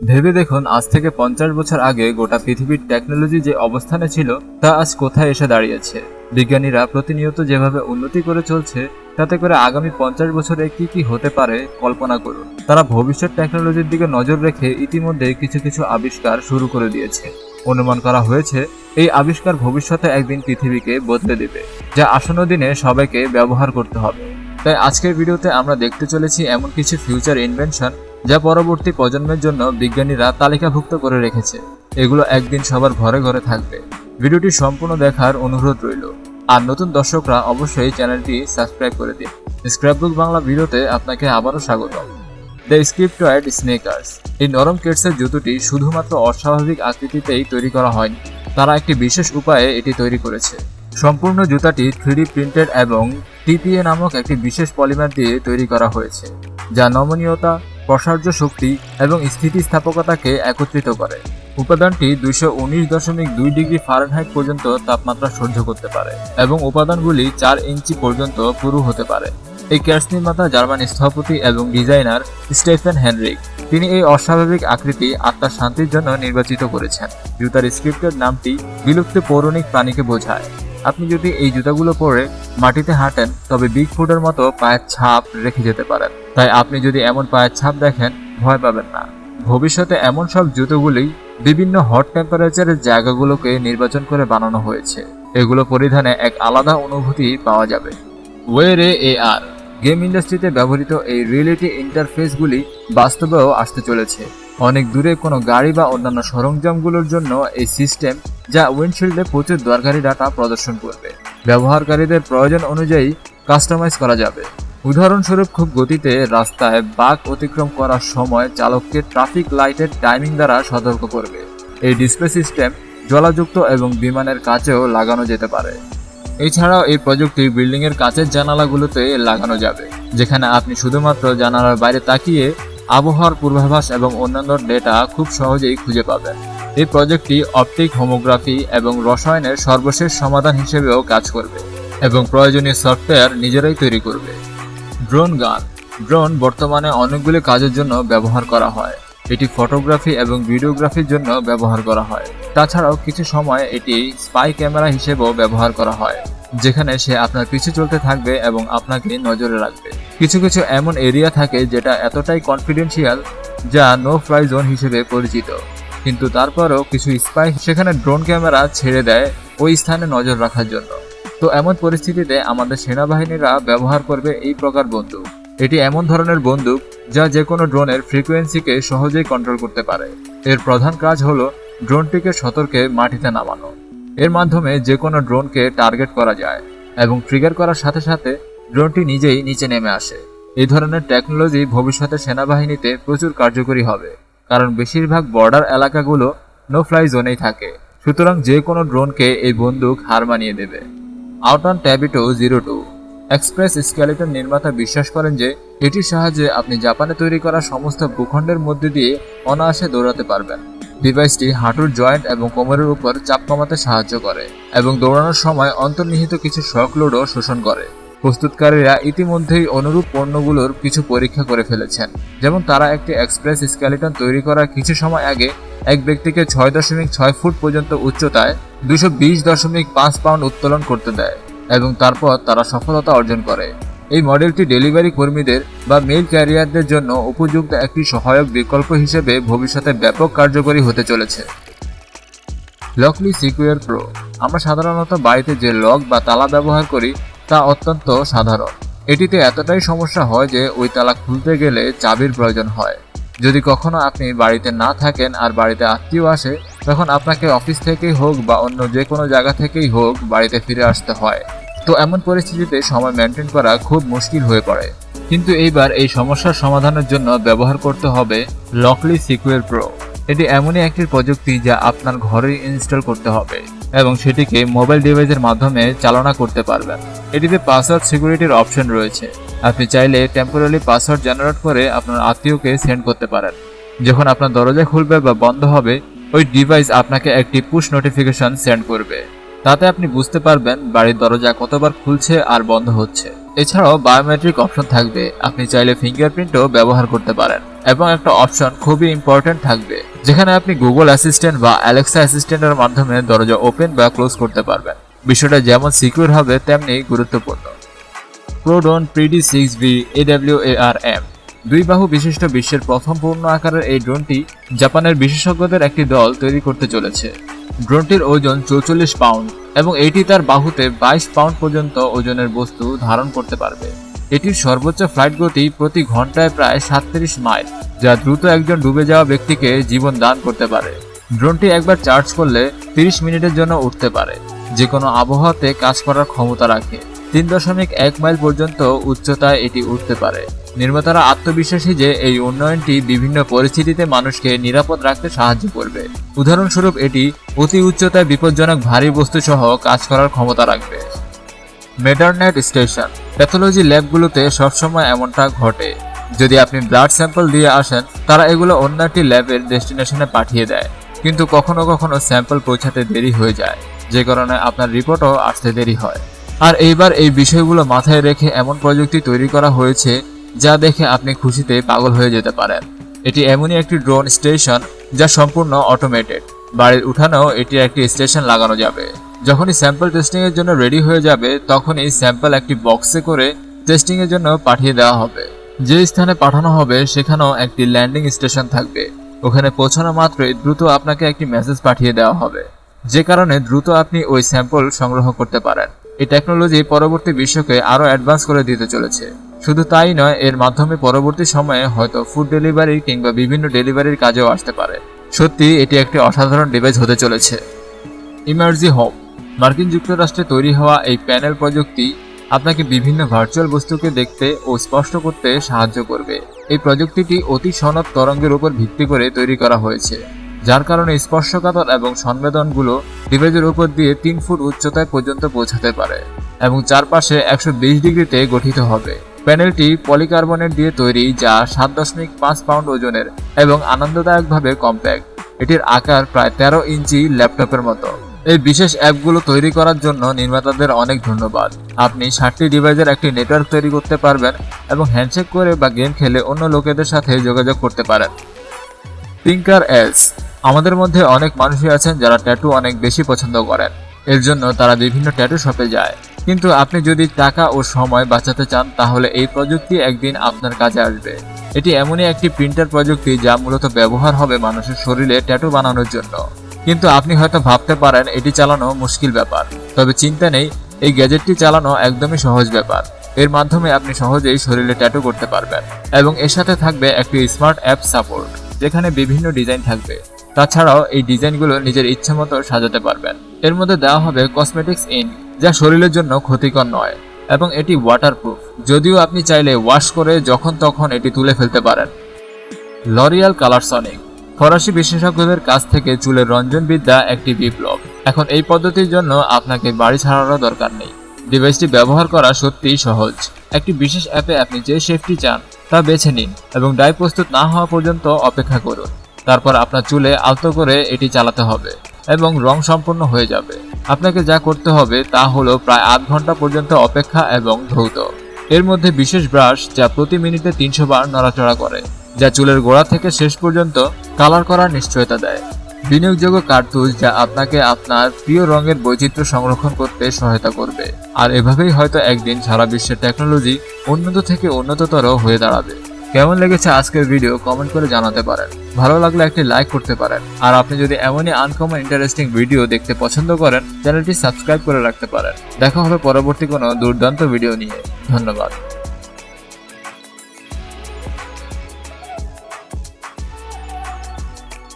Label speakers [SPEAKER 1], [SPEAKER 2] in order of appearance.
[SPEAKER 1] ভেবে দেখুন, আজ থেকে 50 বছর আগে গোটা পৃথিবীর টেকনোলজি যে অবস্থানে ছিল তা আজ কোথায় এসে দাঁড়িয়েছে। বিজ্ঞানীরা প্রতিনিয়ত যেভাবে উন্নতি করে চলছে, তাতে করে আগামী 50 বছরে কি কি হতে পারে কল্পনা করুন। তারা ভবিষ্যৎ টেকনোলজির দিকে নজর রেখে ইতিমধ্যে কিছু কিছু আবিষ্কার শুরু করে দিয়েছে। অনুমান করা হয়েছে এই আবিষ্কার ভবিষ্যতে একদিন পৃথিবীকে বদলে দেবে, যা আসন্ন দিনে সবাইকে ব্যবহার করতে হবে। তাই আজকের ভিডিওতে আমরা দেখতে চলেছি এমন কিছু ফিউচার ইনভেনশন যা পরবর্তী প্রজন্মের জন্য বিজ্ঞানীরা তালিকাভুক্ত করে রেখেছে। এগুলো একদিন সবার ঘরে ঘরে থাকবে। ভিডিওটি সম্পূর্ণ দেখার অনুরোধ রইল। আর নতুন দর্শকরা অবশ্যই চ্যানেলটি সাবস্ক্রাইব করে দিন। স্ক্র্যাপবুক বাংলা ভিডিওতে আপনাকে আবারও স্বাগত। দ্য স্ক্রিপ্টয়েড স্নেকার্স, এই নরম কেটসের জুতোটি শুধুমাত্র অস্বাভাবিক আকৃতিতেই তৈরি করা হয়নি, তারা একটি বিশেষ উপায়ে এটি তৈরি করেছে। সম্পূর্ণ জুতাটি 3D প্রিন্টেড এবং টিপিএ নামক একটি বিশেষ পলিমার দিয়ে তৈরি করা হয়েছে, যা নমনীয়তা, প্রসার্য শক্তি এবং স্থিতিস্থাপকতাকে একত্রিত করে। উপাদানটি 219.2 ডিগ্রি ফারেনহাইট পর্যন্ত তাপমাত্রা সহ্য করতে পারে এবং উপাদানগুলি 4 ইঞ্চি পর্যন্ত পুরু হতে পারে। এই ক্যাটস নির্মাতা জার্মান স্থপতি এবং ডিজাইনার স্টেফেন হেনরিক। তিনি এই অস্বাভাবিক আকৃতি আত্মার শান্তির জন্য নির্বাচিত করেছেন। জুতার স্ক্রিপ্টের নামটি বিলুপ্ত পৌরাণিক প্রাণীকে বোঝায়। আপনি যদি এই জুতাগুলো পরে মাটিতে হাঁটেন, তবে বিগ ফুটের মতো পায়ের ছাপ রেখে যেতে পারেন। তাই আপনি যদি এমন পায়ের ছাপ দেখেন, ভয় পাবেন না। ভবিষ্যতে এমন সব জুতোগুলি বিভিন্ন হট টেম্পারেচারের জায়গাগুলোকে নির্বাচন করে বানানো হয়েছে। এগুলো পরিধানে এক আলাদা অনুভূতি পাওয়া যাবে। ওয়েরে এআর, গেম ইন্ডাস্ট্রিতে ব্যবহৃত এই রিয়েলিটি ইন্টারফেসগুলি বাস্তবেও আসতে চলেছে। অনেক দূরে কোনো গাড়ি বা অন্যান্য সরঞ্জামগুলোর জন্য এই সিস্টেম, যা উইন্ডশিল্ডে প্রচুর দরকারি ডাটা প্রদর্শন করবে, ব্যবহারকারীদের প্রয়োজন অনুযায়ী কাস্টমাইজ করা যাবে। উদাহরণস্বরূপ, খুব গতিতে রাস্তায় বাঁক অতিক্রম করার সময় চালককে ট্রাফিক লাইটের টাইমিং দ্বারা সতর্ক করবে। এই ডিসপ্লে সিস্টেম জলাযুক্ত এবং বিমানের কাছেও লাগানো যেতে পারে। এছাড়াও এই প্রযুক্তি বিল্ডিংয়ের কাচের জানালাগুলোতে লাগানো যাবে, যেখানে আপনি শুধুমাত্র জানালার বাইরে তাকিয়ে আবহাওয়ার পূর্বাভাস এবং অন্যান্য ডেটা খুব সহজেই খুঁজে পাবেন। এই প্রজেক্টটি অপটিক হোমোগ্রাফি এবং রসায়নের সর্বশেষ সমাধান হিসেবেও কাজ করবে এবং প্রয়োজনীয় সফটওয়্যার নিজেরাই তৈরি করবে। ড্রোন গান, ড্রোন বর্তমানে অনেকগুলি কাজের জন্য ব্যবহার করা হয়। এটি ফটোগ্রাফি এবং ভিডিওগ্রাফির জন্য ব্যবহার করা হয়। তাছাড়াও কিছু সময় এটি স্পাই ক্যামেরা হিসেবেও ব্যবহার করা হয়, যেখানে সে আপনার পিছু চলতে থাকবে এবং আপনাকে নজরে রাখবে। কিছু কিছু এমন এরিয়া থাকে যেটা এতটাই কনফিডেন্সিয়াল, যা নো ফ্লাই জোন হিসেবে পরিচিত, কিন্তু তারপরেও কিছু স্পাই সেখানে ড্রোন ক্যামেরা ছেড়ে দেয় ওই স্থানে নজর রাখার জন্য। তো এমন পরিস্থিতিতে আমাদের সেনাবাহিনীরা ব্যবহার করবে এই প্রকার বন্দুক। এটি এমন ধরনের বন্দুক যা যে কোনো ড্রোনের ফ্রিকোয়েন্সিকে সহজেই কন্ট্রোল করতে পারে। এর প্রধান কাজ হলো ড্রোনটিকে সতর্কে মাটিতে নামানো। এর মাধ্যমে যে কোনো ড্রোনকে টার্গেট করা যায় এবং ট্রিগার করার সাথে সাথে ড্রোনটি নিজেই নিচে নেমে আসে। এই ধরনের টেকনোলজি ভবিষ্যতে সেনাবাহিনীতে প্রচুর কার্যকরী হবে, কারণ বেশিরভাগ বর্ডার এলাকাগুলো নো ফ্লাই জোনেই থাকে। সুতরাং যে কোনো ড্রোনকে এই বন্দুক হার মানিয়ে দেবে। আউটন ট্যাবিটো 02, এক্সপ্রেস স্কেলেটন নির্মাতা বিশ্বাস করেন যে এটির সাহায্যে আপনি জাপানে তৈরি করা সমস্ত ভূখণ্ডের মধ্যে দিয়ে অনায়াসে দৌড়াতে পারবেন। ডিভাইসটি হাঁটুর জয়েন্ট এবং কোমরের উপর চাপ কমাতে সাহায্য করে এবং দৌড়ানোর সময় অন্তর্নিহিত কিছু শক লোডও শোষণ করে। প্রস্তুতকারীরা ইতিমধ্যেই অনুরূপ পণ্যগুলোর কিছু পরীক্ষা করে ফেলেছেন। যেমন তারা একটি এক্সপ্রেস স্কেলেটন তৈরি করার কিছু সময় আগে এক ব্যক্তিকে 6.6 ফুট পর্যন্ত উচ্চতায় 220.5 পাউন্ড উত্তোলন করতে দেয় এবং তারপর তারা সফলতা অর্জন করে। এই মডেলটি ডেলিভারি কর্মীদের বা মেইল ক্যারিয়ারদের জন্য উপযুক্ত একটি সহায়ক বিকল্প হিসেবে ভবিষ্যতে ব্যাপক কার্যকরী হতে চলেছে। লকলি সিকিউর প্রো, আমরা সাধারণত বাড়িতে যে লক বা তালা ব্যবহার করি তা অত্যন্ত সাধারণ। এটিতে এতটাই সমস্যা হয় যে ওই তালা খুলতে গেলে চাবির প্রয়োজন হয়। যদি কখনো আপনি বাড়িতে না থাকেন আর বাড়িতে আত্মীয় আসে, তখন আপনাকে অফিস থেকেই হোক বা অন্য যে কোনো জায়গা থেকেই হোক বাড়িতে ফিরে আসতে হয়। তো এমন পরিস্থিতিতে সময় মেনটেন করা খুব মুশকিল হয়ে পড়ে। কিন্তু এইবার এই সমস্যার সমাধানের জন্য ব্যবহার করতে হবে লকলি সিকিউর প্রো। এটি এমনই একটি প্রযুক্তি যা আপনার ঘরেই ইনস্টল করতে হবে এবং সেটিকে মোবাইল ডিভাইসের মাধ্যমে চালনা করতে পারবেন। এটিতে পাসওয়ার্ড সিকিউরিটির অপশন রয়েছে। আপনি চাইলে টেম্পোরারি পাসওয়ার্ড জেনারেট করে আপনার আত্মীয়কে সেন্ড করতে পারেন। যখন আপনার দরজা খুলবে বা বন্ধ হবে, ওই ডিভাইস আপনাকে একটি পুশ নোটিফিকেশন সেন্ড করবে। তাতে আপনি বুঝতে পারবেন বাড়ির দরজা কতবার খুলছে আর বন্ধ হচ্ছে। এছাড়াও বায়োমেট্রিক অপশন থাকবে, আপনি চাইলে ফিঙ্গারপ্রিন্টও ব্যবহার করতে পারেন। এবং একটা অপশন খুবই ইম্পর্টেন্ট থাকবে, যেখানে আপনি গুগল অ্যাসিস্ট্যান্ট বা অ্যালেক্সা অ্যাসিস্ট্যান্টের মাধ্যমে দরজা ওপেন বা ক্লোজ করতে পারবেন। বিষয়টা যেমন সিকিউর হবে তেমনি গুরুত্বপূর্ণ। প্রোডন PD6V AWARM 2 বাহু বিশিষ্ট বিশ্বের প্রথম পূর্ণ আকারের এই ড্রোনটি জাপানের বিশেষজ্ঞদের একটি দল তৈরি করতে চলেছে। ড্রোনটির ওজন 44 পাউন্ড এবং এটি তার বাহুতে 22 পাউন্ড পর্যন্ত ওজনের বস্তু ধারণ করতে পারবে। এটির সর্বোচ্চ ফ্লাইট গতি প্রতি ঘন্টায় প্রায় 37 মাইল, যা দ্রুত একজন ডুবে যাওয়া ব্যক্তিকে জীবন দান করতে পারে। ড্রোনটি একবার চার্জ করলে 30 মিনিটের জন্য উঠতে পারে, যে কোনো আবহাওয়াতে কাজ করার ক্ষমতা রাখে। 3.1 মাইল পর্যন্ত উচ্চতায় এটি উঠতে পারে। নির্মাতারা আত্মবিশ্বাসী যে এই উন্নয়নটি বিভিন্ন পরিস্থিতিতে মানুষকে নিরাপদ রাখতে সাহায্য করবে। উদাহরণস্বরূপ, এটি অতি উচ্চতায় বিপজ্জনক ভারী বস্তু সহ কাজ করার ক্ষমতা রাখবে। মেটারনেট স্টেশন প্যাথোলজি ল্যাবগুলোতে সবসময় এমনটা ঘটে। যদি আপনি ব্লাড স্যাম্পল দিয়ে আসেন, তারা এগুলো অন্য একটি ল্যাবের ডেস্টিনেশনে পাঠিয়ে দেয়, কিন্তু কখনো কখনো স্যাম্পল পৌঁছাতে দেরি হয়ে যায়, যে কারণে আপনার রিপোর্টও আসতে দেরি হয়। আর এইবার এই বিষয়গুলো মাথায় রেখে এমন প্রযুক্তি তৈরি করা হয়েছে যা দেখে আপনি খুশিতে পাগল হয়ে যেতে পারেন। এটি এমনই একটি ড্রোন স্টেশন যা সম্পূর্ণ অটোমেটেড। বাড়ির উঠানেও এটি একটি স্টেশন লাগানো যাবে। যখনই স্যাম্পল টেস্টিং এর জন্য রেডি হয়ে যাবে, তখনই স্যাম্পল একটি বক্সে করে টেস্টিং এর জন্য পাঠিয়ে দেওয়া হবে। যে স্থানে পাঠানো হবে সেখানেও একটি ল্যান্ডিং স্টেশন থাকবে। ওখানে পৌঁছানো মাত্রই দ্রুত আপনাকে একটি মেসেজ পাঠিয়ে দেওয়া হবে, যে কারণে দ্রুত আপনি ওই স্যাম্পল সংগ্রহ করতে পারেন। এই টেকনোলজি পরবর্তী বিশ্বকে আরো অ্যাডভান্স করে দিতে চলেছে। শুধু তাই নয়, এর মাধ্যমে পরবর্তী সময়ে হয়তো ফুড ডেলিভারি কিংবা বিভিন্ন ডেলিভারির কাজেও আসতে পারে। সত্যি এটি একটি অসাধারণ ডিভাইস হতে চলেছে। ইমার্জি হোম মার্কিন যুক্তরাষ্ট্রে তৈরি হওয়া এই প্যানেল প্রযুক্তি আপনাকে বিভিন্ন ভার্চুয়াল বস্তুকে দেখতে ও স্পষ্ট করতে সাহায্য করবে। এই প্রযুক্তিটি অতি সনদ তরঙ্গের উপর ভিত্তি করে তৈরি করা হয়েছে, যার কারণে স্পর্শকাতর এবং সংবেদনগুলো ডিভাইসের উপর দিয়ে 3 ফুট উচ্চতায় পর্যন্ত পৌঁছাতে পারে এবং চারপাশে 120 ডিগ্রিতে গঠিত হবে। প্যানেলটি পলিকার্বনেট দিয়ে তৈরি, যা 7.5 পাউন্ড ওজনের এবং আনন্দদায়কভাবে কম্প্যাক্ট। এটির আকার প্রায় 13 ইঞ্চি ল্যাপটপের মতো। এই বিশেষ অ্যাপগুলো তৈরি করার জন্য নির্মাতাদের অনেক ধন্যবাদ। আপনি 60টি ডিভাইসের একটি নেটওয়ার্ক তৈরি করতে পারবেন এবং হ্যান্ডশেক করে বা গেম খেলে অন্য লোকেদের সাথে যোগাযোগ করতে পারেন। থিঙ্কার এজ আমাদের মধ্যে অনেক মানুষই আছেন যারা ট্যাটু অনেক বেশি পছন্দ করেন। এর জন্য তারা বিভিন্ন ট্যাটু শপে যায়। কিন্তু আপনি যদি টাকা ও সময় বাঁচাতে চান, তাহলে এই প্রযুক্তি একদিন আপনার কাজে আসবে। এটি এমনই একটি প্রিন্টার প্রযুক্তি যা মূলত ব্যবহার হবে মানুষের শরীরে ট্যাটু বানানোর জন্য। কিন্তু আপনি হয়তো ভাবতে পারেন এটি চালানো মুশকিল ব্যাপার। তবে চিন্তা নেই, এই গ্যাজেটটি চালানো একদমই সহজ ব্যাপার। এর মাধ্যমে আপনি সহজেই শরীরে ট্যাটু করতে পারবেন এবং এর সাথে থাকবে একটি স্মার্ট অ্যাপ সাপোর্ট, যেখানে বিভিন্ন ডিজাইন থাকবে। তাছাড়াও এই ডিজাইনগুলো নিজের ইচ্ছে মতো সাজাতে পারবেন। এর মধ্যে দেওয়া হবে কসমেটিক্স ইঙ্ক, যা শরীরের জন্য ক্ষতিকর নয় এবং এটি ওয়াটারপ্রুফ, যদিও আপনি চাইলে ওয়াশ করে যখন তখন এটি তুলে ফেলতে পারেন। লরিয়াল কালারসনিক ফরাসি বিশেষজ্ঞদের কাছ থেকে চুলের রঞ্জনবিদ্যা একটি বিপ্লব। এখন এই পদ্ধতির জন্য আপনাকে বাড়ি ছাড়ানোর দরকার নেই। ডিভাইসটি ব্যবহার করা সত্যিই সহজ। একটি বিশেষ অ্যাপে আপনি যে শেপটি চান তা বেছে নিন এবং ডাই প্রস্তুত না হওয়া পর্যন্ত অপেক্ষা করুন। তারপর আপনার চুলে আলতো করে এটি চালাতে হবে এবং রং সম্পূর্ণ হয়ে যাবে। আপনাকে যা করতে হবে তা হলো প্রায় 8 ঘন্টা পর্যন্ত অপেক্ষা এবং ধৌত। এর মধ্যে বিশেষ ব্রাশ যা প্রতি মিনিটে 300 বার নড়াচড়া করে, যা চুলের গোড়া থেকে শেষ পর্যন্ত কালার করার নিশ্চয়তা দেয়। বিনিয়োগযোগ্য কার্তুজ যা আপনাকে আপনার প্রিয় রঙের বৈচিত্র্য সংরক্ষণ করতে সহায়তা করবে। আর এভাবেই হয়তো একদিন সারা বিশ্বের টেকনোলজি উন্নত থেকে উন্নততর হয়ে দাঁড়াবে। কেমন লেগেছে আজকের ভিডিও কমেন্ট করে জানাতে পারেন। ভালো লাগলে একটি লাইক করতে পারেন। আর আপনি যদি এমনই আনকমন ইন্টারেস্টিং ভিডিও দেখতে পছন্দ করেন, চ্যানেলটি সাবস্ক্রাইব করে রাখতে পারেন। দেখা হবে পরবর্তী কোনো দুর্দান্ত ভিডিও নিয়ে। ধন্যবাদ।